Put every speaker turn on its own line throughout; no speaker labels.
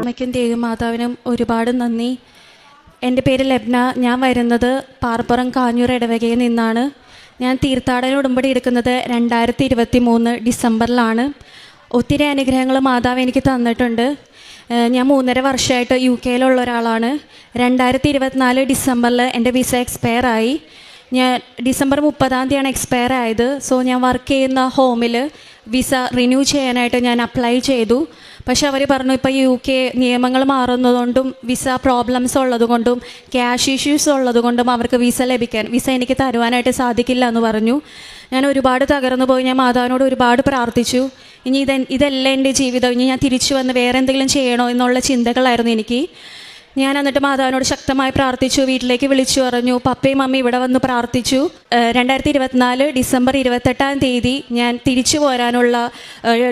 അമ്മയ്ക്കും ദേവിമാതാവിനും ഒരുപാട് നന്ദി. എൻ്റെ പേര് ലബ്ന. ഞാൻ വരുന്നത് പാറപ്പുറം കാഞ്ഞൂർ ഇടവകയിൽ നിന്നാണ്. ഞാൻ തീർത്ഥാടന ഉടമ്പടി എടുക്കുന്നത് 2023 ഡിസംബറിലാണ്. ഒത്തിരി അനുഗ്രഹങ്ങൾ മാതാവ് എനിക്ക് തന്നിട്ടുണ്ട്. ഞാൻ 3.5 വർഷമായിട്ട് UK ഒരാളാണ്. 2024 ഡിസംബറിൽ എൻ്റെ വിസ എക്സ്പയർ ആയി. ഞാൻ ഡിസംബർ 30 എക്സ്പയർ ആയത്. സോ ഞാൻ വർക്ക് ചെയ്യുന്ന ഹോമിൽ വിസ റിന്യൂ ചെയ്യാനായിട്ട് ഞാൻ അപ്ലൈ ചെയ്തു. പക്ഷെ അവർ പറഞ്ഞു ഇപ്പോൾ UK നിയമങ്ങൾ മാറുന്നതുകൊണ്ടും വിസ പ്രോബ്ലംസ് ഉള്ളതുകൊണ്ടും ക്യാഷ് ഇഷ്യൂസ് ഉള്ളതുകൊണ്ടും അവർക്ക് വിസ എനിക്ക് തരുവാനായിട്ട് സാധിക്കില്ല എന്ന് പറഞ്ഞു. ഞാൻ ഒരുപാട് തകർന്നു പോയി. ഞാൻ മാതാവിനോട് ഒരുപാട് പ്രാർത്ഥിച്ചു. ഇനി ഇതല്ല എൻ്റെ ജീവിതം, ഇനി ഞാൻ തിരിച്ചു വന്ന് വേറെ എന്തെങ്കിലും ചെയ്യണോ എന്നുള്ള ചിന്തകളായിരുന്നു എനിക്ക്. ഞാൻ എന്നിട്ട് മാതാവിനോട് ശക്തമായി പ്രാർത്ഥിച്ചു. വീട്ടിലേക്ക് വിളിച്ചു പറഞ്ഞു. പപ്പയും മമ്മി ഇവിടെ വന്ന് പ്രാർത്ഥിച്ചു. 2024 ഡിസംബർ 28 ഞാൻ തിരിച്ചു പോരാനുള്ള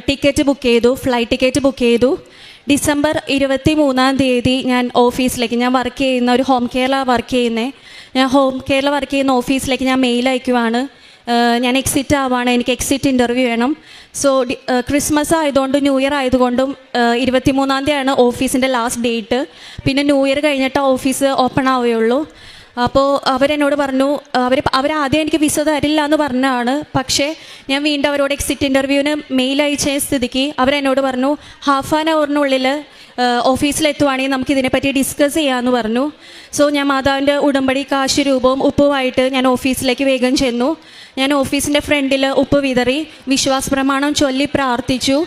ടിക്കറ്റ് ബുക്ക് ചെയ്തു, ഫ്ലൈറ്റ് ടിക്കറ്റ് ബുക്ക് ചെയ്തു. ഡിസംബർ 23 ഞാൻ ഓഫീസിലേക്ക്, ഞാൻ വർക്ക് ചെയ്യുന്ന ഒരു ഹോം കെയറിലാണ് വർക്ക് ചെയ്യുന്നത്. ഞാൻ ഹോം കെയറിൽ വർക്ക് ചെയ്യുന്ന ഓഫീസിലേക്ക് ഞാൻ മെയിൽ അയക്കുവാണ്. ഞാൻ എക്സിറ്റ് ആവുകയാണ്, എനിക്ക് എക്സിറ്റ് ഇൻ്റർവ്യൂ വേണം. സോ ക്രിസ്മസ് ആയതുകൊണ്ട് ന്യൂ ഇയർ ആയതുകൊണ്ടും 23 ഓഫീസിൻ്റെ ലാസ്റ്റ് ഡേറ്റ്. പിന്നെ ന്യൂ ഇയർ കഴിഞ്ഞിട്ട് ഓഫീസ് ഓപ്പൺ ആവുകയുള്ളൂ. അപ്പോൾ അവരെന്നോട് പറഞ്ഞു, അവരാദ്യം എനിക്ക് വിസ തരില്ല എന്ന് പറഞ്ഞാണ്. പക്ഷേ ഞാൻ വീണ്ടും അവരോട് എക്സിറ്റ് ഇൻ്റർവ്യൂവിന് മെയിൽ അയച്ച സ്ഥിതിക്ക് അവരെന്നോട് പറഞ്ഞു ഹാഫ് ആൻ അവറിനുള്ളിൽ ഓഫീസിലെത്തുവാണെങ്കിൽ നമുക്കിതിനെപ്പറ്റി ഡിസ്കസ് ചെയ്യാമെന്ന് പറഞ്ഞു. സോ ഞാൻ മാതാവിൻ്റെ ഉടമ്പടി കാശ് രൂപവും ഉപ്പുമായിട്ട് ഞാൻ ഓഫീസിലേക്ക് വേഗം ചെന്നു. ഞാൻ ഓഫീസിൻ്റെ ഫ്രണ്ടിൽ ഉപ്പ് വിതറി വിശ്വാസ പ്രമാണം ചൊല്ലി പ്രാർത്ഥിച്ചു.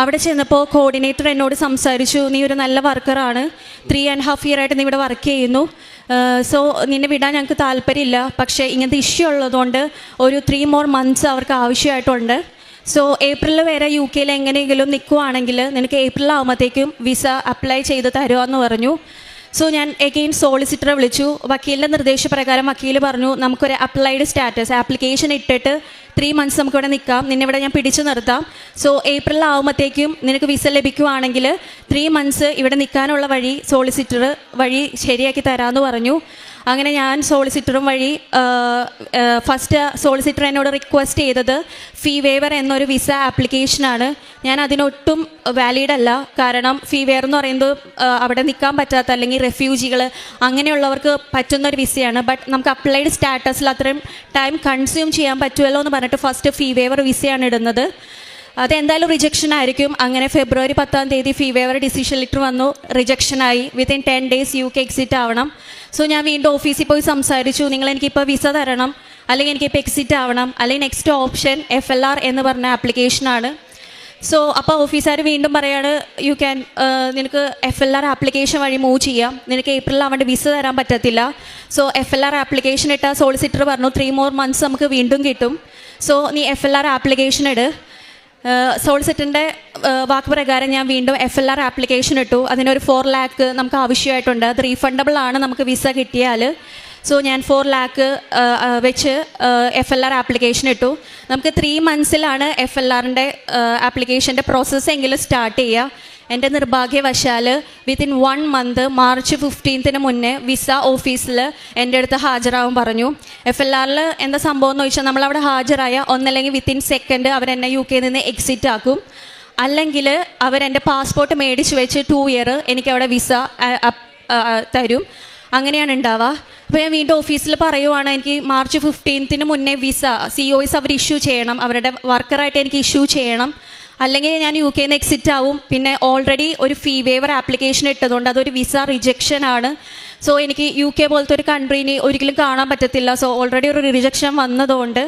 അവിടെ ചെന്നപ്പോൾ കോർഡിനേറ്റർ എന്നോട് സംസാരിച്ചു, നീ ഒരു നല്ല വർക്കറാണ്, 3.5 year ആയിട്ട് നീ ഇവിടെ വർക്ക് ചെയ്യുന്നു. സോ നിന്നെ വിടാൻ ഞങ്ങൾക്ക് താല്പര്യമില്ല, പക്ഷേ ഇങ്ങനത്തെ ഇഷ്യൂ ഉള്ളതുകൊണ്ട് ഒരു 3 more months അവർക്ക് ആവശ്യമായിട്ടുണ്ട്. സോ ഏപ്രിൽ വരെ UK എങ്ങനെയെങ്കിലും നിൽക്കുവാണെങ്കിൽ നിനക്ക് ഏപ്രിൽ ആകുമ്പോഴത്തേക്കും വിസ അപ്ലൈ ചെയ്ത് തരുമെന്ന് പറഞ്ഞു. സോ ഞാൻ എഗെയിൻ സോളിസിറ്ററെ വിളിച്ചു. വക്കീലിൻ്റെ നിർദ്ദേശപ്രകാരം വക്കീൽ പറഞ്ഞു നമുക്കൊരു അപ്ലൈഡ് സ്റ്റാറ്റസ് ആപ്ലിക്കേഷൻ ഇട്ടിട്ട് 3 months നമുക്കിവിടെ നിൽക്കാം, നിന്നിവിടെ ഞാൻ പിടിച്ചു നിർത്താം. സോ ഏപ്രിൽ ആകുമ്പോഴത്തേക്കും നിനക്ക് വിസ ലഭിക്കുവാണെങ്കിൽ 3 months ഇവിടെ നിൽക്കാനുള്ള വഴി സോളിസിറ്റർ വഴി ശരിയാക്കി തരാമെന്ന് പറഞ്ഞു. അങ്ങനെ ഞാൻ സോളിസിറ്ററും വഴി ഫസ്റ്റ് സോളിസിറ്റർ എന്നോട് റിക്വസ്റ്റ് ചെയ്തത് ഫീ വേവർ എന്നൊരു വിസ ആപ്ലിക്കേഷനാണ്. ഞാൻ അതിനൊട്ടും വാലിഡ് അല്ല. കാരണം ഫീ വെയർ എന്ന് പറയുന്നത് അവിടെ നിൽക്കാൻ പറ്റാത്ത അല്ലെങ്കിൽ റെഫ്യൂജികൾ അങ്ങനെയുള്ളവർക്ക് പറ്റുന്നൊരു വിസയാണ്. ബട്ട് നമുക്ക് അപ്ലൈഡ് സ്റ്റാറ്റസിൽ അത്രയും ടൈം കൺസ്യൂം ചെയ്യാൻ പറ്റുമല്ലോ എന്ന് പറഞ്ഞിട്ട് ഫസ്റ്റ് ഫീ വേവർ വിസയാണ് ഇടുന്നത്. അതെന്തായാലും റിജക്ഷൻ ആയിരിക്കും. അങ്ങനെ ഫെബ്രുവരി 10 ഫീ വേവർ ഡിസിഷൻ ലെറ്റർ വന്നു, റിജക്ഷനായി. വിത്തിൻ 10 days UK എക്സിറ്റ് ആവണം. സോ ഞാൻ വീണ്ടും ഓഫീസിൽ പോയി സംസാരിച്ചു, നിങ്ങൾ എനിക്കിപ്പോൾ വിസ തരണം, അല്ലെങ്കിൽ എനിക്കിപ്പോൾ എക്സിറ്റ് ആവണം, അല്ലെങ്കിൽ നെക്സ്റ്റ് ഓപ്ഷൻ FLR എന്ന് പറഞ്ഞ ആപ്ലിക്കേഷനാണ്. സോ അപ്പോൾ ഓഫീസുകാർ വീണ്ടും പറയാണ് നിനക്ക് FLR ആപ്ലിക്കേഷൻ വഴി മൂവ് ചെയ്യാം, നിനക്ക് ഏപ്രിൽ ആവേണ്ട വിസ തരാൻ പറ്റത്തില്ല. സോ FLR ആപ്ലിക്കേഷൻ ഇട്ട സോളിസിറ്റർ പറഞ്ഞു 3 more months നമുക്ക് വീണ്ടും കിട്ടും. സോ നീ FLR ആപ്ലിക്കേഷൻ ഇട്. സോളിസിറ്ററിൻ്റെ വാക്ക് പ്രകാരം ഞാൻ വീണ്ടും FLR ആപ്ലിക്കേഷൻ ഇട്ടു. അതിനൊരു 4 lakh നമുക്ക് ആവശ്യമായിട്ടുണ്ട്. അത് റീഫണ്ടബിൾ ആണ് നമുക്ക് വിസ കിട്ടിയാൽ. സോ ഞാൻ 4 lakh വെച്ച് FLR ആപ്ലിക്കേഷൻ ഇട്ടു. നമുക്ക് 3 months FLRൻ്റെ ആപ്ലിക്കേഷൻ്റെ പ്രോസസ്സ് എങ്കിലും സ്റ്റാർട്ട് ചെയ്യുക. എൻ്റെ നിർഭാഗ്യവശാൽ വിത്തിൻ 1 month മാർച്ച് 15 മുന്നേ വിസ ഓഫീസിൽ എൻ്റെ അടുത്ത് ഹാജരാകും പറഞ്ഞു. FLRൽ എന്താ സംഭവം എന്ന് ചോദിച്ചാൽ നമ്മളവിടെ ഹാജരായ ഒന്നല്ലെങ്കിൽ വിത്തിൻ സെക്കൻഡ് അവരെന്നെ UK നിന്ന് എക്സിറ്റ് ആക്കും, അല്ലെങ്കിൽ അവരെൻ്റെ പാസ്പോർട്ട് മേടിച്ച് വെച്ച് 2 year എനിക്കവിടെ വിസ തരും. അങ്ങനെയാണ് ഉണ്ടാവുക. അപ്പോൾ ഞാൻ വീണ്ടും ഓഫീസിൽ പറയുവാണ് എനിക്ക് മാർച്ച് 15 മുന്നേ വിസ COS അവർ ഇഷ്യൂ ചെയ്യണം, അവരുടെ വർക്കറായിട്ട് എനിക്ക് ഇഷ്യൂ ചെയ്യണം, അല്ലെങ്കിൽ ഞാൻ UK നിന്ന് എക്സിറ്റ് ആവും. പിന്നെ ഓൾറെഡി ഒരു ഫീ വേവർ ആപ്ലിക്കേഷൻ ഇട്ടതുകൊണ്ട് അതൊരു വിസ റിജക്ഷൻ ആണ്. സോ എനിക്ക് UK പോലത്തെ ഒരു കൺട്രീനെ ഒരിക്കലും കാണാൻ പറ്റത്തില്ല. സോ ഓൾറെഡി ഒരു റിജക്ഷൻ വന്നതുകൊണ്ട്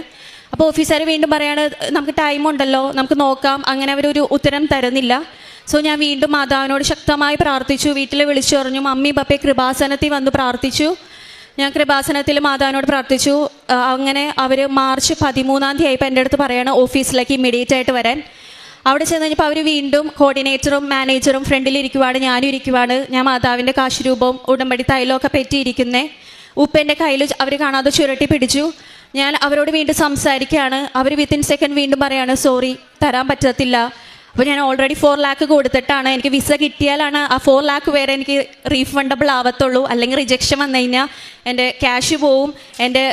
അപ്പോൾ ഓഫീസുകാർ വീണ്ടും പറയാണ് നമുക്ക് ടൈം ഉണ്ടല്ലോ, നമുക്ക് നോക്കാം. അങ്ങനെ അവരൊരു ഉത്തരം തരുന്നില്ല. സോ ഞാൻ വീണ്ടും മാതാവിനോട് ശക്തമായി പ്രാർത്ഥിച്ചു. വീട്ടിൽ വിളിച്ചു പറഞ്ഞു, മമ്മി പപ്പയെ കൃപാസനത്തിൽ വന്ന് പ്രാർത്ഥിച്ചു. ഞാൻ കൃപാസനത്തിൽ മാതാവിനോട് പ്രാർത്ഥിച്ചു. അങ്ങനെ അവർ മാർച്ച് 13 ആയപ്പോൾ എൻ്റെ അടുത്ത് പറയണം ഓഫീസിലേക്ക് ഇമ്മീഡിയറ്റ് ആയിട്ട് വരാൻ. അവിടെ ചെന്ന് കഴിഞ്ഞപ്പോൾ അവർ വീണ്ടും കോർഡിനേറ്ററും മാനേജറും ഫ്രണ്ടിലിരിക്കുവാണ്, ഞാനും ഇരിക്കുവാണ്. ഞാൻ മാതാവിൻ്റെ കാശുരൂപവും ഉടമ്പടി തൈലമൊക്കെ പറ്റിയിരിക്കുന്നേ. ഉപ്പെൻ്റെ കയ്യിൽ അവർ കാണാതെ ചുരുട്ടി പിടിച്ചു. ഞാൻ അവരോട് വീണ്ടും സംസാരിക്കുകയാണ്. അവർ വിത്തിൻ സെക്കൻഡ് വീണ്ടും പറയാണ് സോറി തരാൻ പറ്റത്തില്ല. അപ്പോൾ ഞാൻ ഓൾറെഡി 4 lakh കൊടുത്തിട്ടാണ്. എനിക്ക് വിസ കിട്ടിയാലാണ് ആ 4 lakh വരെ എനിക്ക് റീഫണ്ടബിൾ ആവത്തുള്ളൂ. അല്ലെങ്കിൽ റിജക്ഷൻ വന്നു കഴിഞ്ഞാൽ എൻ്റെ ക്യാഷ് പോവും, എൻ്റെ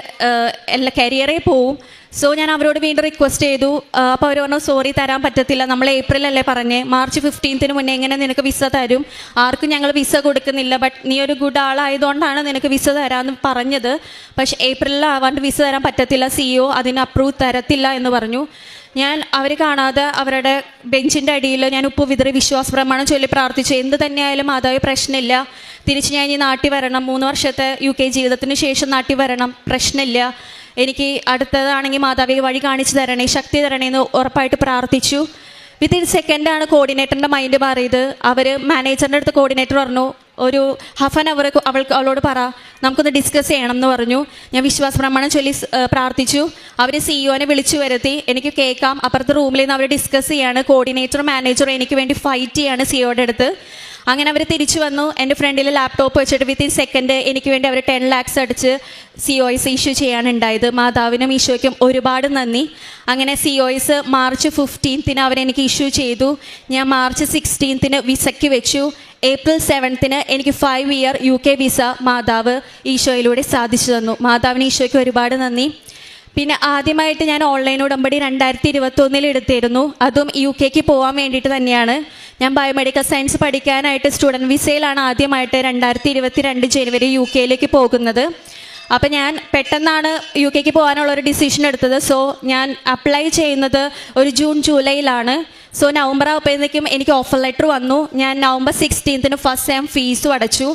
എല്ലാ കരിയറേ പോവും. സോ ഞാൻ അവരോട് വീണ്ടും റിക്വസ്റ്റ് ചെയ്തു. അപ്പോൾ അവർ പറഞ്ഞു സോറി തരാൻ പറ്റത്തില്ല, നമ്മൾ ഏപ്രിലല്ലേ പറഞ്ഞേ, മാർച്ച് 15 മുന്നേ എങ്ങനെ നിനക്ക് വിസ തരും, ആർക്കും ഞങ്ങൾ വിസ കൊടുക്കുന്നില്ല, ബട്ട് നീ ഒരു ഗുഡ് ആളായതുകൊണ്ടാണ് നിനക്ക് വിസ തരാമെന്ന് പറഞ്ഞത്, പക്ഷേ ഏപ്രിലിലാവാണ്ട് വിസ തരാൻ പറ്റത്തില്ല, CEO അതിന് അപ്രൂവ് തരത്തില്ല എന്ന് പറഞ്ഞു. ഞാൻ അവർ കാണാതെ അവരുടെ ബെഞ്ചിൻ്റെ അടിയിൽ ഞാൻ ഉപ്പ് വിതറി വിശ്വാസ പ്രമാണം ചൊല്ലി പ്രാർത്ഥിച്ചു. എന്ത് തന്നെയായാലും മാതാവ് പ്രശ്നമില്ല, തിരിച്ച് ഞാൻ ഈ നാട്ടിൽ വരണം, 3 വർഷത്തെ UK ജീവിതത്തിന് ശേഷം നാട്ടിൽ വരണം, പ്രശ്നമില്ല, എനിക്ക് അടുത്തതാണെങ്കിൽ മാതാവിയെ വഴി കാണിച്ചു തരണേ, ശക്തി തരണേ എന്ന് ഉറപ്പായിട്ട് പ്രാർത്ഥിച്ചു. വിത്തിൻ സെക്കൻഡാണ് കോർഡിനേറ്ററിൻ്റെ മൈൻഡ് മാറിയത്. അവർ മാനേജറിൻ്റെ അടുത്ത് കോർഡിനേറ്റർ പറഞ്ഞു ഒരു ഹാഫ് ആൻ അവർ അവളോട് പറ, നമുക്കൊന്ന് ഡിസ്കസ് ചെയ്യണം എന്ന് പറഞ്ഞു. ഞാൻ വിശ്വാസ പ്രമാണം ചൊല്ലി പ്രാർത്ഥിച്ചു. അവർ CEOനെ വിളിച്ചു വരുത്തി, എനിക്ക് കേൾക്കാം അപ്പുറത്തെ റൂമിൽ നിന്ന് അവർ ഡിസ്കസ് ചെയ്യാണ്, കോർഡിനേറ്ററും മാനേജറും എനിക്ക് വേണ്ടി ഫൈറ്റ് ചെയ്യാണ് CEOയുടെ അടുത്ത്. അങ്ങനെ അവർ തിരിച്ചു വന്നു, എൻ്റെ ഫ്രണ്ടിൽ ലാപ്ടോപ്പ് വെച്ചിട്ട് വിത്തിൻ സെക്കൻഡ് എനിക്ക് വേണ്ടി അവർ 10 lakhs അടിച്ച് COS ഇഷ്യൂ ചെയ്യാനുണ്ടായത്. മാതാവിനും ഈശോയ്ക്കും ഒരുപാട് നന്ദി. അങ്ങനെ COS മാർച്ച് 15 അവരെനിക്ക് ഇഷ്യൂ ചെയ്തു. ഞാൻ മാർച്ച് 16 വിസയ്ക്ക് വെച്ചു. ഏപ്രിൽ 7 എനിക്ക് 5 year UK വിസ മാതാവ് ഈശോയിലൂടെ സാധിച്ചു തന്നു. മാതാവിന് ഈശോയ്ക്ക് ഒരുപാട് നന്ദി. പിന്നെ ആദ്യമായിട്ട് ഞാൻ ഓൺലൈൻ ഉടമ്പടി 2021 എടുത്തിരുന്നു. അതും UK പോകാൻ വേണ്ടിയിട്ട് തന്നെയാണ്. ഞാൻ ബയോമെഡിക്കൽ സയൻസ് പഠിക്കാനായിട്ട് സ്റ്റുഡൻറ്റ് വിസയിലാണ് ആദ്യമായിട്ട് 2022 ജനുവരി UK പോകുന്നത്. അപ്പോൾ ഞാൻ പെട്ടെന്നാണ് UK പോകാനുള്ളൊരു ഡിസിഷൻ എടുത്തത്. സോ ഞാൻ അപ്ലൈ ചെയ്യുന്നത് ഒരു ജൂൺ ജൂലൈയിലാണ്. സോ നവംബർ ആകുമ്പോഴത്തേക്കും എനിക്ക് ഓഫർ ലെറ്റർ വന്നു. ഞാൻ നവംബർ 16 ഫസ്റ്റ് ടൈം ഫീസും അടച്ചു.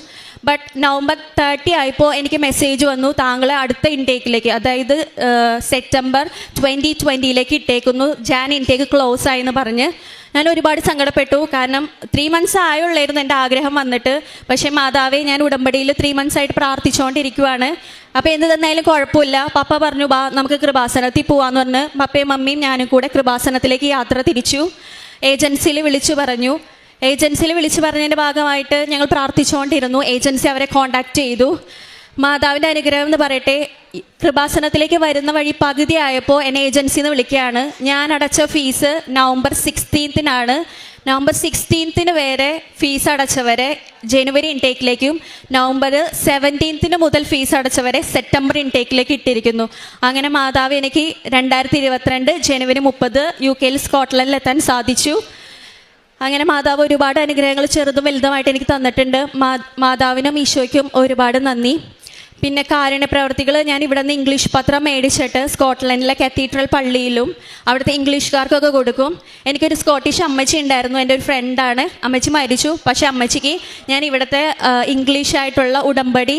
ബട്ട് നവംബർ 30 ആയപ്പോൾ എനിക്ക് മെസ്സേജ് വന്നു, താങ്കളെ അടുത്ത ഇൻടേക്കിലേക്ക്, അതായത് സെപ്റ്റംബർ 2020 ഇട്ടേക്കുന്നു, ജാൻ ഇൻടേക്ക് ക്ലോസ് ആയെന്ന് പറഞ്ഞ് ഞാൻ ഒരുപാട് സങ്കടപ്പെട്ടു. കാരണം 3 months ആയുള്ളായിരുന്നു എൻ്റെ ആഗ്രഹം വന്നിട്ട്. പക്ഷേ മാതാവെ ഞാൻ ഉടമ്പടിയിൽ 3 months ആയിട്ട് പ്രാർത്ഥിച്ചുകൊണ്ടിരിക്കുവാണ്. അപ്പോൾ എന്ത് തന്നാലും കുഴപ്പമില്ല. പപ്പ പറഞ്ഞു ബാ നമുക്ക് കൃപാസനത്തിൽ പോവാന്ന് പറഞ്ഞ് പപ്പയും മമ്മിയും ഞാനും കൂടെ കൃപാസനത്തിലേക്ക് യാത്ര തിരിച്ചു. ഏജൻസിയിൽ വിളിച്ചു പറഞ്ഞതിൻ്റെ ഭാഗമായിട്ട് ഞങ്ങൾ പ്രാർത്ഥിച്ചുകൊണ്ടിരുന്നു. ഏജൻസി അവരെ കോൺടാക്റ്റ് ചെയ്തു. മാതാവിൻ്റെ അനുഗ്രഹം എന്ന് പറയട്ടെ, കൃപാസനത്തിലേക്ക് വരുന്ന വഴി പകുതി ആയപ്പോൾ എന്നെ ഏജൻസിയിൽ നിന്ന് വിളിക്കുകയാണ്. ഞാൻ അടച്ച ഫീസ് നവംബർ 16 നവംബർ 16 വരെ ഫീസ് അടച്ചവരെ ജനുവരി ഇൻടേക്കിലേക്കും നവംബർ 17 മുതൽ ഫീസ് അടച്ചവരെ സെപ്റ്റംബർ ഇൻടേക്കിലേക്ക് ഇട്ടിരിക്കുന്നു. അങ്ങനെ മാതാവ് എനിക്ക് 2022 ജനുവരി 30 UK സ്കോട്ട്ലൻഡിൽ എത്താൻ സാധിച്ചു. അങ്ങനെ മാതാവ് ഒരുപാട് അനുഗ്രഹങ്ങൾ ചെറുതും വലുതുമായിട്ട് എനിക്ക് തന്നിട്ടുണ്ട്. മാതാവിനും ഈശോയ്ക്കും ഒരുപാട് നന്ദി. പിന്നെ കാരുണ്യ പ്രവർത്തികൾ ഞാൻ ഇവിടെ നിന്ന് ഇംഗ്ലീഷ് പത്രം മേടിച്ചിട്ട് സ്കോട്ട്ലൻഡിലെ കത്തീഡ്രൽ പള്ളിയിലും അവിടുത്തെ ഇംഗ്ലീഷുകാർക്കൊക്കെ കൊടുക്കും. എനിക്കൊരു സ്കോട്ടിഷ് അമ്മച്ചി ഉണ്ടായിരുന്നു, എൻ്റെ ഒരു ഫ്രണ്ടാണ്. അമ്മച്ചി മരിച്ചു. പക്ഷേ അമ്മച്ചിക്ക് ഞാൻ ഇവിടുത്തെ ഇംഗ്ലീഷായിട്ടുള്ള ഉടമ്പടി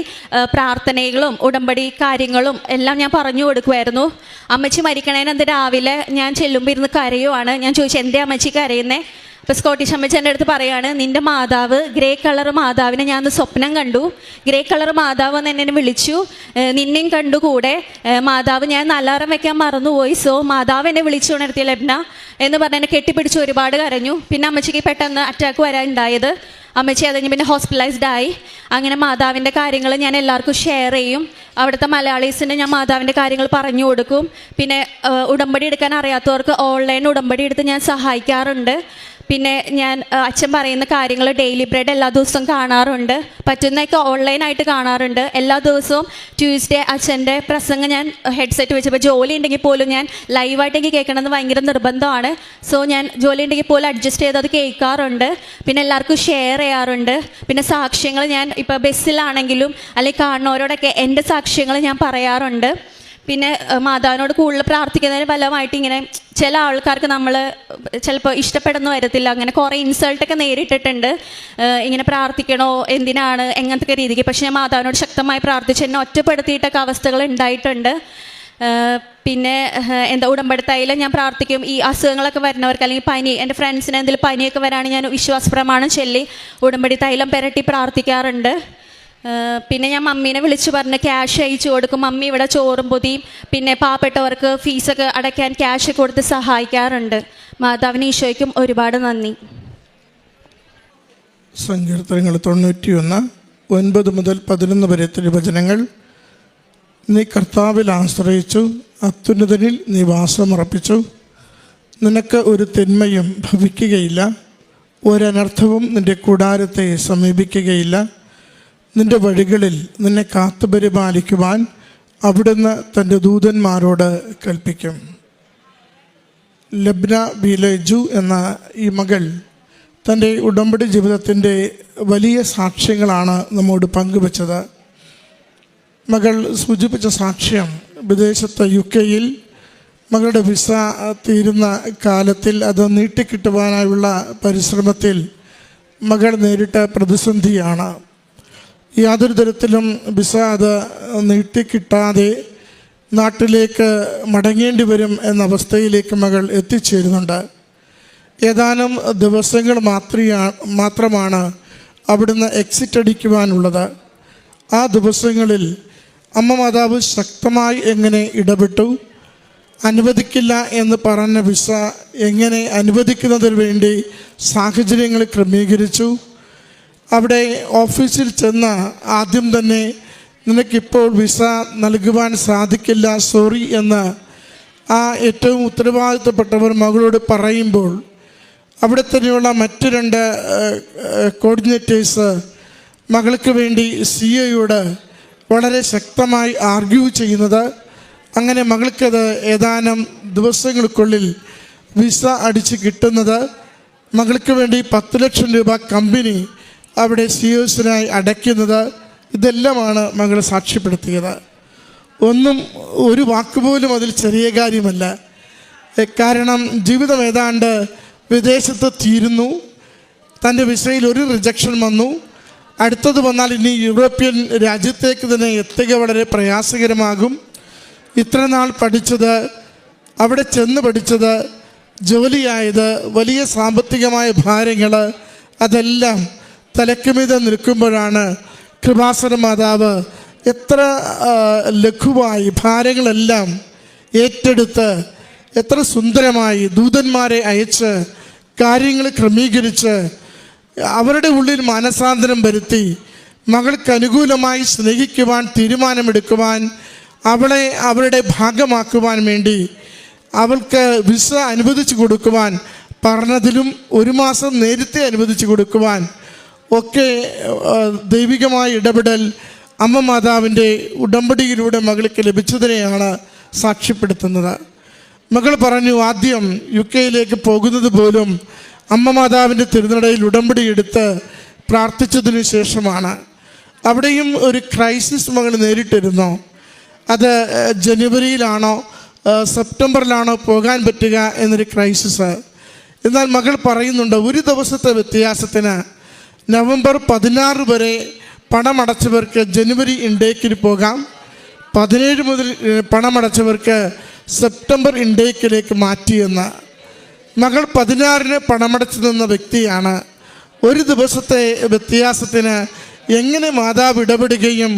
പ്രാർത്ഥനകളും ഉടമ്പടി കാര്യങ്ങളും എല്ലാം ഞാൻ പറഞ്ഞു കൊടുക്കുമായിരുന്നു. അമ്മച്ചി മരിക്കണേന് രാവിലെ ഞാൻ ചെല്ലുമ്പോൾ ഇരുന്ന് കരയുവാണ്. ഞാൻ ചോദിച്ചു എന്തേ അമ്മച്ചി കരയുന്നേ? അപ്പോൾ സ്കോട്ടിഷ് അമ്മച്ചി എൻ്റെ അടുത്ത് പറയാണ്, നിൻ്റെ മാതാവ് ഗ്രേ കളർ മാതാവിനെ ഞാൻ സ്വപ്നം കണ്ടു, ഗ്രേ കളർ മാതാവ് എന്ന് എന്നെ വിളിച്ചു, നിന്നെയും കണ്ടു കൂടെ, മാതാവ് ഞാൻ അലാറം വെക്കാൻ മറന്നുപോയി, സോ മാതാവ് എന്നെ വിളിച്ചു ഉണർത്തിയ ലബ്ന എന്ന് പറഞ്ഞ് എന്നെ കെട്ടിപ്പിടിച്ച് ഒരുപാട് കരഞ്ഞു. പിന്നെ അമ്മച്ചിക്ക് പെട്ടെന്ന് അറ്റാക്ക് വരാനുണ്ടായത്. അമ്മച്ചി അത് കഴിഞ്ഞ് പിന്നെ ഹോസ്പിറ്റലൈസ്ഡ് ആയി. അങ്ങനെ മാതാവിൻ്റെ കാര്യങ്ങൾ ഞാൻ എല്ലാവർക്കും ഷെയർ ചെയ്യും. അവിടുത്തെ മലയാളീസിന് ഞാൻ മാതാവിൻ്റെ കാര്യങ്ങൾ പറഞ്ഞു കൊടുക്കും. പിന്നെ ഉടമ്പടി എടുക്കാൻ അറിയാത്തവർക്ക് ഓൺലൈൻ ഉടമ്പടി എടുത്ത് ഞാൻ സഹായിക്കാറുണ്ട്. പിന്നെ ഞാൻ അച്ഛൻ പറയുന്ന കാര്യങ്ങൾ ഡെയിലി ബ്രെഡ് എല്ലാ ദിവസവും കാണാറുണ്ട്, പറ്റുന്നതൊക്കെ ഓൺലൈനായിട്ട് കാണാറുണ്ട്. എല്ലാ ദിവസവും ട്യൂസ്ഡേ അച്ഛൻ്റെ പ്രസംഗം ഞാൻ ഹെഡ്സെറ്റ് വെച്ചപ്പോൾ ജോലി ഉണ്ടെങ്കിൽ പോലും ഞാൻ ലൈവായിട്ട് എനിക്ക് കേൾക്കണമെന്ന് ഭയങ്കര നിർബന്ധമാണ്. സോ ഞാൻ ജോലി ഉണ്ടെങ്കിൽ പോലും അഡ്ജസ്റ്റ് ചെയ്ത് അത് കേൾക്കാറുണ്ട്. പിന്നെ എല്ലാവർക്കും ഷെയർ ചെയ്യാറുണ്ട്. പിന്നെ സാക്ഷ്യങ്ങൾ ഞാൻ ഇപ്പോൾ ബസ്സിലാണെങ്കിലും അല്ലെങ്കിൽ കാണുന്നവരോടൊക്കെ എൻ്റെ സാക്ഷ്യങ്ങൾ ഞാൻ പറയാറുണ്ട്. പിന്നെ മാതാവിനോട് കൂടുതൽ പ്രാർത്ഥിക്കുന്നതിന് ഫലമായിട്ട് ഇങ്ങനെ ചില ആൾക്കാർക്ക് നമ്മൾ ചിലപ്പോൾ ഇഷ്ടപ്പെടുന്നു വരത്തില്ല, അങ്ങനെ കുറേ ഇൻസൾട്ടൊക്കെ നേരിട്ടിട്ടുണ്ട്. ഇങ്ങനെ പ്രാർത്ഥിക്കണോ എന്തിനാണ് എങ്ങനത്തെ രീതിക്ക്. പക്ഷേ ഞാൻ മാതാവിനോട് ശക്തമായി പ്രാർത്ഥിച്ച് എന്നെ ഒറ്റപ്പെടുത്തിയിട്ടൊക്കെ അവസ്ഥകൾ ഉണ്ടായിട്ടുണ്ട്. പിന്നെ എന്താ ഉടമ്പടി തൈലം ഞാൻ പ്രാർത്ഥിക്കും. ഈ അസുഖങ്ങളൊക്കെ വരുന്നവർക്ക് അല്ലെങ്കിൽ പനി, എൻ്റെ ഫ്രണ്ട്സിന് എന്തെങ്കിലും പനിയൊക്കെ വരാണെങ്കിൽ ഞാൻ വിശ്വാസ പ്രമാണം ചൊല്ലി ഉടമ്പടി തൈലം പുരട്ടി പ്രാർത്ഥിക്കാറുണ്ട്. പിന്നെ ഞാൻ മമ്മീനെ വിളിച്ച് പറഞ്ഞ് ക്യാഷ് അയച്ചു കൊടുക്കും. മമ്മി ഇവിടെ ചോറും പൊതിയും പിന്നെ പാവപ്പെട്ടവർക്ക് ഫീസൊക്കെ അടയ്ക്കാൻ ക്യാഷ് കൊടുത്ത് സഹായിക്കാറുണ്ട്. മാതാവിന് ഈശോയ്ക്കും ഒരുപാട് നന്ദി.
സങ്കീർത്തനങ്ങൾ 91 9 മുതൽ 11 വരെ തിരുവചനങ്ങൾ. നീ കർത്താവിൽ ആശ്രയിച്ചു, അത്യുന്നതനിൽ നീ വാസമുറപ്പിച്ചു. നിനക്ക് ഒരു തിന്മയും ഭവിക്കുകയില്ല, ഒരനർത്ഥവും നിൻ്റെ കൂടാരത്തെ സമീപിക്കുകയില്ല. നിൻ്റെ വഴികളിൽ നിന്നെ കാത്തുപരിപാലിക്കുവാൻ അവിടുന്ന് തൻ്റെ ദൂതന്മാരോട് കൽപ്പിക്കും. ലബ്ന ബിലേജു എന്ന ഈ മകൾ തൻ്റെ ഉടമ്പടി ജീവിതത്തിൻ്റെ വലിയ സാക്ഷ്യങ്ങളാണ് നമ്മോട് പങ്കുവച്ചത്. മകൾ സൂചിപ്പിച്ച സാക്ഷ്യം വിദേശത്ത് UK-യിൽ മകളുടെ വിസ തീരുന്ന കാലത്തിൽ അത് നീട്ടിക്കിട്ടുവാനായുള്ള പരിശ്രമത്തിൽ മകൾ നേരിട്ട പ്രതിസന്ധിയാണ്. യാതൊരു തരത്തിലും വിസ അത് നീട്ടിക്കിട്ടാതെ നാട്ടിലേക്ക് മടങ്ങേണ്ടി വരും എന്ന അവസ്ഥയിലേക്ക് മകൾ എത്തിച്ചേരുന്നുണ്ട്. ഏതാനും ദിവസങ്ങൾ മാത്രമാണ് അവിടുന്ന് എക്സിറ്റ് അടിക്കുവാനുള്ളത്. ആ ദിവസങ്ങളിൽ അമ്മ മാതാവ് ശക്തമായി എങ്ങനെ ഇടപെട്ടു, അനുവദിക്കില്ല എന്ന് പറഞ്ഞ വിസ എങ്ങനെ അനുവദിക്കുന്നതിന് വേണ്ടി സാഹചര്യങ്ങൾ ക്രമീകരിച്ചു. അവിടെ ഓഫീസിൽ ചെന്ന് ആദ്യം തന്നെ നിനക്കിപ്പോൾ വിസ നൽകുവാൻ സാധിക്കില്ല, സോറി എന്ന് ആ ഏറ്റവും ഉത്തരവാദിത്തപ്പെട്ടവർ മകളോട് പറയുമ്പോൾ അവിടെ തന്നെയുള്ള മറ്റു 2 കോർഡിനേറ്റേഴ്സ് മകൾക്ക് വേണ്ടി CAയോട് വളരെ ശക്തമായി ആർഗ്യൂ ചെയ്യുന്നത്. അങ്ങനെ മകൾക്കത് ഏതാനും ദിവസങ്ങൾക്കുള്ളിൽ വിസ അടിച്ച് കിട്ടുന്നത്, മകൾക്ക് വേണ്ടി 10 ലക്ഷം രൂപ കമ്പനി അവിടെ COസിനായി അടയ്ക്കുന്നത്, ഇതെല്ലാമാണ് മകൾ സാക്ഷ്യപ്പെടുത്തിയത്. ഒരു വാക്കുപോലും അതിൽ ചെറിയ കാര്യമല്ല. കാരണം ജീവിതം ഏതാണ്ട് വിദേശത്ത് തീരുന്നു, തൻ്റെ വിസയിൽ ഒരു റിജക്ഷൻ വന്നു, അടുത്തത് വന്നാൽ ഇനി യൂറോപ്യൻ രാജ്യത്തേക്ക് തന്നെ എത്തുക വളരെ പ്രയാസകരമാകും. ഇത്ര നാൾ പഠിച്ചത്, അവിടെ ചെന്ന് പഠിച്ചത്, ജോലിയായത്, വലിയ സാമ്പത്തികമായ ഭാരങ്ങൾ, അതെല്ലാം തലക്കുമീതെ നിൽക്കുമ്പോഴാണ് കൃപാസന മാതാവ് എത്ര ലഘുവായി ഭാരങ്ങളെല്ലാം ഏറ്റെടുത്ത് എത്ര സുന്ദരമായി ദൂതന്മാരെ അയച്ച് കാര്യങ്ങൾ ക്രമീകരിച്ച് അവരുടെ ഉള്ളിൽ മാനസാന്തരം വരുത്തി മകൾക്ക് അനുകൂലമായി സ്നേഹിക്കുവാൻ തീരുമാനമെടുക്കുവാൻ, അവളെ അവരുടെ ഭാഗമാക്കുവാൻ വേണ്ടി അവൾക്ക് വിസ അനുവദിച്ചു കൊടുക്കുവാൻ പറഞ്ഞതിലും 1 മാസം നേരത്തെ അനുവദിച്ചു കൊടുക്കുവാൻ ഒക്കെ ദൈവികമായ ഇടപെടൽ അമ്മ മാതാവിൻ്റെ ഉടമ്പടിയിലൂടെ മകൾക്ക് ലഭിച്ചതിനെയാണ് സാക്ഷ്യപ്പെടുത്തുന്നത്. മകൾ പറഞ്ഞു, ആദ്യം UK-യിലേക്ക് പോകുന്നത് പോലും അമ്മ മാതാവിൻ്റെ തിരുനടയിൽ ഉടമ്പടി എടുത്ത് പ്രാർത്ഥിച്ചതിന് ശേഷമാണ്. അവിടെയും ഒരു ക്രൈസിസ് മകൾ നേരിട്ടിരുന്നു. അത് ജനുവരിയിലാണോ സെപ്റ്റംബറിലാണോ പോകാൻ പറ്റുക എന്നൊരു ക്രൈസിസ്. എന്നാൽ മകൾ പറയുന്നുണ്ട്, ഒരു ദിവസത്തെ വ്യത്യാസത്തിന് നവംബർ 16 വരെ പണമടച്ചവർക്ക് ജനുവരി ഇൻടേക്കിന് പോകാം, 17 മുതൽ പണമടച്ചവർക്ക് സെപ്റ്റംബർ ഇൻടേക്കിലേക്ക് മാറ്റിയെന്ന്. മകൾ 16-ന് പണമടച്ചു നിന്ന വ്യക്തിയാണ്. ഒരു ദിവസത്തെ വ്യത്യാസത്തിന് എങ്ങനെ മാതാവ് ഇടപെടുകയും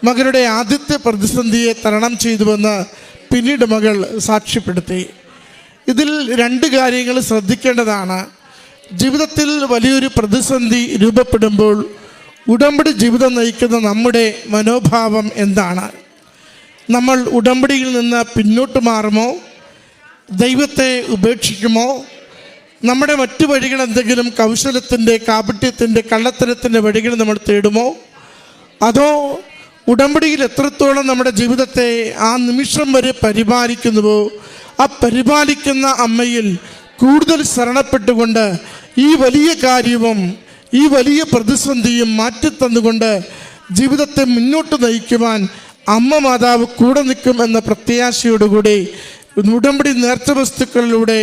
മകളുടെ ആദ്യത്തെ പ്രതിസന്ധിയെ തരണം ചെയ്തുവെന്ന് പിന്നീട് മകൾ സാക്ഷ്യപ്പെടുത്തി. ഇതിൽ 2 കാര്യങ്ങൾ ശ്രദ്ധിക്കേണ്ടതാണ്. ജീവിതത്തിൽ വലിയൊരു പ്രതിസന്ധി രൂപപ്പെടുമ്പോൾ ഉടമ്പടി ജീവിതം നയിക്കുന്ന നമ്മുടെ മനോഭാവം എന്താണ്? നമ്മൾ ഉടമ്പടിയിൽ നിന്ന് പിന്നോട്ട് മാറുമോ? ദൈവത്തെ ഉപേക്ഷിക്കുമോ? നമ്മുടെ മറ്റു വഴികൾ എന്തെങ്കിലും കൗശലത്തിൻ്റെ, കാപട്യത്തിൻ്റെ, കള്ളത്തരത്തിൻ്റെ വഴികൾ നമ്മൾ തേടുമോ? അതോ ഉടമ്പടിയിൽ എത്രത്തോളം നമ്മുടെ ജീവിതത്തെ ആ നിമിഷം വരെ പരിപാലിക്കുന്നുവോ ആ പരിപാലിക്കുന്ന അമ്മയിൽ കൂടുതൽ ശരണപ്പെട്ടുകൊണ്ട് ഈ വലിയ കാര്യവും ഈ വലിയ പ്രതിസന്ധിയും മാറ്റിത്തന്നുകൊണ്ട് ജീവിതത്തെ മുന്നോട്ട് നയിക്കുവാൻ അമ്മ മാതാവ് കൂടെ നിൽക്കും എന്ന പ്രത്യാശയോടുകൂടി ഉടമ്പടി നേർച്ച വസ്തുക്കളിലൂടെ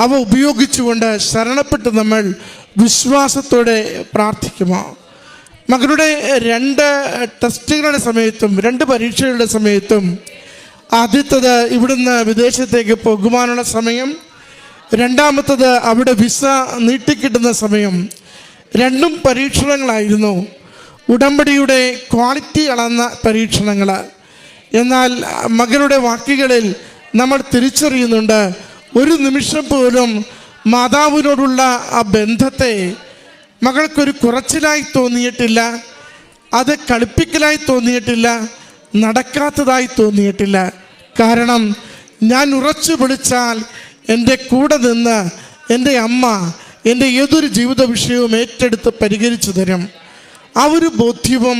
അവ ഉപയോഗിച്ചുകൊണ്ട് ശരണപ്പെട്ട് നമ്മൾ വിശ്വാസത്തോടെ പ്രാർത്ഥിക്കുമോ? മകളുടെ 2 ടെസ്റ്റുകളുടെ സമയത്തും 2 പരീക്ഷകളുടെ സമയത്തും ആദ്യത്തേത് ഇവിടുന്ന് വിദേശത്തേക്ക് പോകുവാനുള്ള സമയം, രണ്ടാമത്തത് അവിടെ വിസ നീട്ടിക്കിട്ടുന്ന സമയം. 2ഉം പരീക്ഷണങ്ങളായിരുന്നു, ഉടമ്പടിയുടെ ക്വാളിറ്റി അളന്ന പരീക്ഷണങ്ങൾ. എന്നാൽ മകളുടെ വാക്കുകളിൽ നമ്മൾ തിരിച്ചറിയുന്നുണ്ട്, ഒരു നിമിഷം പോലും മാതാവിനോടുള്ള ആ ബന്ധത്തെ മകൾക്കൊരു കുറച്ചിലായി തോന്നിയിട്ടില്ല, അത് കളിപ്പിക്കലായി തോന്നിയിട്ടില്ല, നടക്കാത്തതായി തോന്നിയിട്ടില്ല. കാരണം ഞാൻ ഉറച്ചു പിടിച്ചാൽ എൻ്റെ കൂടെ നിന്ന് എൻ്റെ അമ്മ എൻ്റെ ഏതൊരു ജീവിത വിഷയവും ഏറ്റെടുത്ത് പരിഹരിച്ചു തരും. ആ ഒരു ബോധ്യവും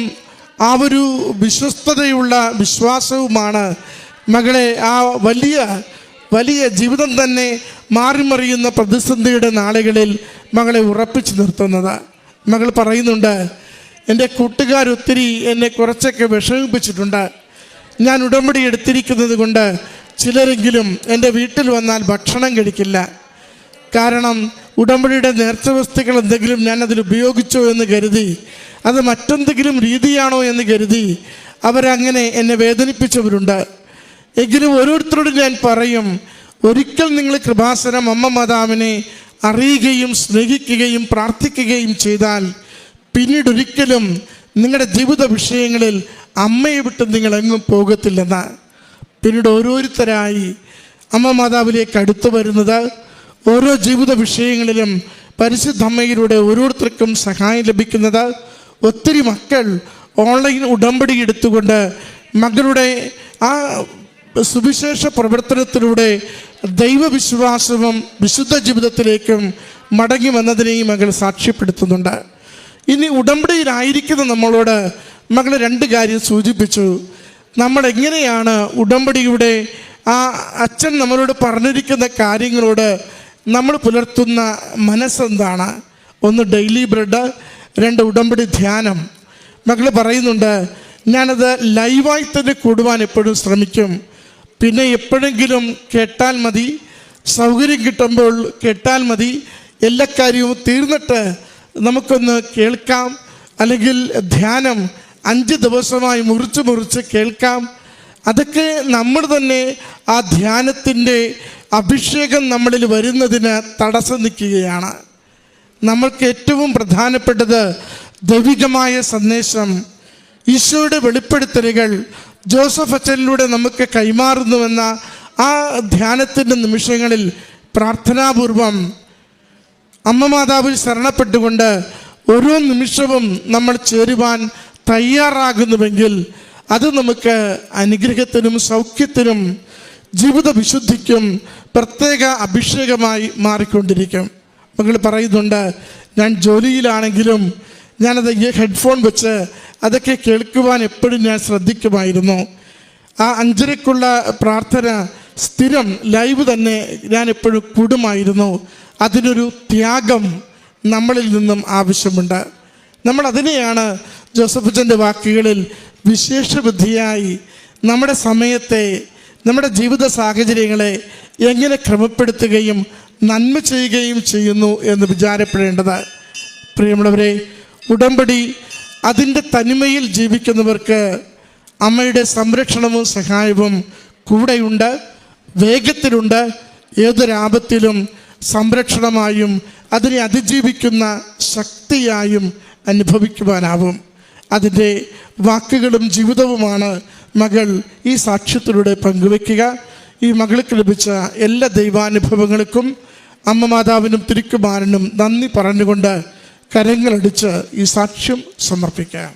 ആ ഒരു വിശ്വസ്തതയുള്ള വിശ്വാസവുമാണ് മകളെ ആ വലിയ വലിയ ജീവിതം തന്നെ മാറിമറിയുന്ന പ്രതിസന്ധിയുടെ നാളുകളിൽ മകളെ ഉറപ്പിച്ചു നിർത്തുന്നത്. മകൾ പറയുന്നുണ്ട്, എൻ്റെ കൂട്ടുകാരൊത്തിരി എന്നെ കുറച്ചൊക്കെ വിഷമിപ്പിച്ചിട്ടുണ്ട്. ഞാൻ ഉടമ്പടി എടുത്തിരിക്കുന്നത് കൊണ്ട് ചിലരെങ്കിലും എൻ്റെ വീട്ടിൽ വന്നാൽ ഭക്ഷണം കഴിക്കില്ല. കാരണം ഉടമ്പടിയുടെ നേർച്ച വസ്തുക്കൾ എന്തെങ്കിലും ഞാൻ അതിൽ ഉപയോഗിച്ചോ എന്ന് കരുതി, അത് മറ്റെന്തെങ്കിലും രീതിയാണോ എന്ന് കരുതി അവരങ്ങനെ എന്നെ വേദനിപ്പിച്ചവരുണ്ട്. എങ്കിലും ഓരോരുത്തരോടും ഞാൻ പറയും, ഒരിക്കൽ നിങ്ങൾ കൃപാസനം അമ്മ മാതാവിനെ അറിയുകയും സ്നേഹിക്കുകയും പ്രാർത്ഥിക്കുകയും ചെയ്താൽ പിന്നീടൊരിക്കലും നിങ്ങളുടെ ജീവിത വിഷയങ്ങളിൽ അമ്മയെ വിട്ട് നിങ്ങൾ എങ്ങും പോകത്തില്ലെന്ന്. പിന്നീട് ഓരോരുത്തരായി അമ്മ മാതാവിലേക്ക് അടുത്തു വരുന്നത്, ഓരോ ജീവിത വിഷയങ്ങളിലും പരിശുദ്ധ അമ്മയിലൂടെ ഓരോരുത്തർക്കും സഹായം ലഭിക്കുന്നത്. ഒത്തിരി മക്കൾ ഓൺലൈൻ ഉടമ്പടി എടുത്തുകൊണ്ട് മകളുടെ ആ സുവിശേഷ പ്രവർത്തനത്തിലൂടെ ദൈവവിശ്വാസവും വിശുദ്ധ ജീവിതത്തിലേക്കും മടങ്ങി വന്നതിനെയും മകൾ സാക്ഷ്യപ്പെടുത്തുന്നുണ്ട്. ഇനി ഉടമ്പടിയിലായിരിക്കുന്ന നമ്മളോട് മകൾ രണ്ട് കാര്യം സൂചിപ്പിച്ചു. നമ്മൾ എങ്ങനെയാണ് ഉടമ്പടിയുടെ ആ അച്ഛൻ നമ്മളോട് പറഞ്ഞിരിക്കുന്ന കാര്യങ്ങളോട് നമ്മൾ പുലർത്തുന്ന മനസ്സെന്താണ്? ഒന്ന് ഡെയിലി ബ്രെഡ്, രണ്ട് ഉടമ്പടി ധ്യാനം. മകൾ പറയുന്നുണ്ട്, ഞാനത് ലൈവായി തന്നെ കൂടുവാൻ എപ്പോഴും ശ്രമിക്കും. പിന്നെ എപ്പോഴെങ്കിലും കേട്ടാൽ മതി, സൗകര്യം കിട്ടുമ്പോൾ കേട്ടാൽ മതി, എല്ലാ കാര്യവും തീർന്നിട്ട് നമുക്കൊന്ന് കേൾക്കാം. അല്ലെങ്കിൽ ധ്യാനം 5 ദിവസമായി മുറിച്ച് കേൾക്കാം. അതൊക്കെ നമ്മൾ തന്നെ ആ ധ്യാനത്തിൻ്റെ അഭിഷേകം നമ്മളിൽ വരുന്നതിന് തടസ്സം നിൽക്കുകയാണ്. നമ്മൾക്ക് ഏറ്റവും പ്രധാനപ്പെട്ടത് ദൈവികമായ സന്ദേശം, ഈശോയുടെ വെളിപ്പെടുത്തലുകൾ ജോസഫ് അച്ഛനിലൂടെ നമുക്ക് കൈമാറുന്നുവെന്ന ആ ധ്യാനത്തിൻ്റെ നിമിഷങ്ങളിൽ പ്രാർത്ഥനാപൂർവം അമ്മ മാതാവിൽ ശരണപ്പെട്ടുകൊണ്ട് ഓരോ നിമിഷവും നമ്മൾ ചേരുവാൻ തയ്യാറാകുന്നുവെങ്കിൽ അത് നമുക്ക് അനുഗ്രഹത്തിനും സൗഖ്യത്തിനും ജീവിത വിശുദ്ധിക്കും പ്രത്യേക അഭിഷേകമായി മാറിക്കൊണ്ടിരിക്കും. മകൾ പറയുന്നുണ്ട്, ഞാൻ ജോലിയിലാണെങ്കിലും ഞാനത് ഈ ഹെഡ്ഫോൺ വെച്ച് അതൊക്കെ കേൾക്കുവാൻ എപ്പോഴും ഞാൻ ശ്രദ്ധിക്കുമായിരുന്നു. ആ 5:30ക്കുള്ള പ്രാർത്ഥന സ്ഥിരം ലൈവ് തന്നെ ഞാൻ എപ്പോഴും കൂടുമായിരുന്നു. അതിനൊരു ത്യാഗം നമ്മളിൽ നിന്നും ആവശ്യമുണ്ട്. നമ്മൾ അതിനെയാണ് ജോസഫ് അച്ഛൻ്റെ വാക്കുകളിൽ വിശേഷ ബുദ്ധിയായി നമ്മുടെ സമയത്തെ, നമ്മുടെ ജീവിത സാഹചര്യങ്ങളെ എങ്ങനെ ക്രമപ്പെടുത്തുകയും നന്മ ചെയ്യുകയും ചെയ്യുന്നു എന്ന് വിചാരപ്പെടേണ്ടത്. പ്രിയമുള്ളവരെ, ഉടമ്പടി അതിൻ്റെ തനിമയിൽ ജീവിക്കുന്നവർക്ക് അമ്മയുടെ സംരക്ഷണവും സഹായവും കൂടെയുണ്ട്, വേഗത്തിലുണ്ട്. ഏതൊരാപത്തിലും സംരക്ഷണമായും അതിനെ അതിജീവിക്കുന്ന ശക്തിയായും അനുഭവിക്കുവാനാവും. അതിൻ്റെ വാക്കുകളും ജീവിതവുമാണ് മകൾ ഈ സാക്ഷ്യത്തിലൂടെ പങ്കുവയ്ക്കുക. ഈ മകൾക്ക് ലഭിച്ച എല്ലാ ദൈവാനുഭവങ്ങൾക്കും അമ്മ മാതാവിനും തിരുക്കുമാരനും നന്ദി പറഞ്ഞുകൊണ്ട് കരങ്ങളടിച്ച് ഈ സാക്ഷ്യം സമർപ്പിക്കാം.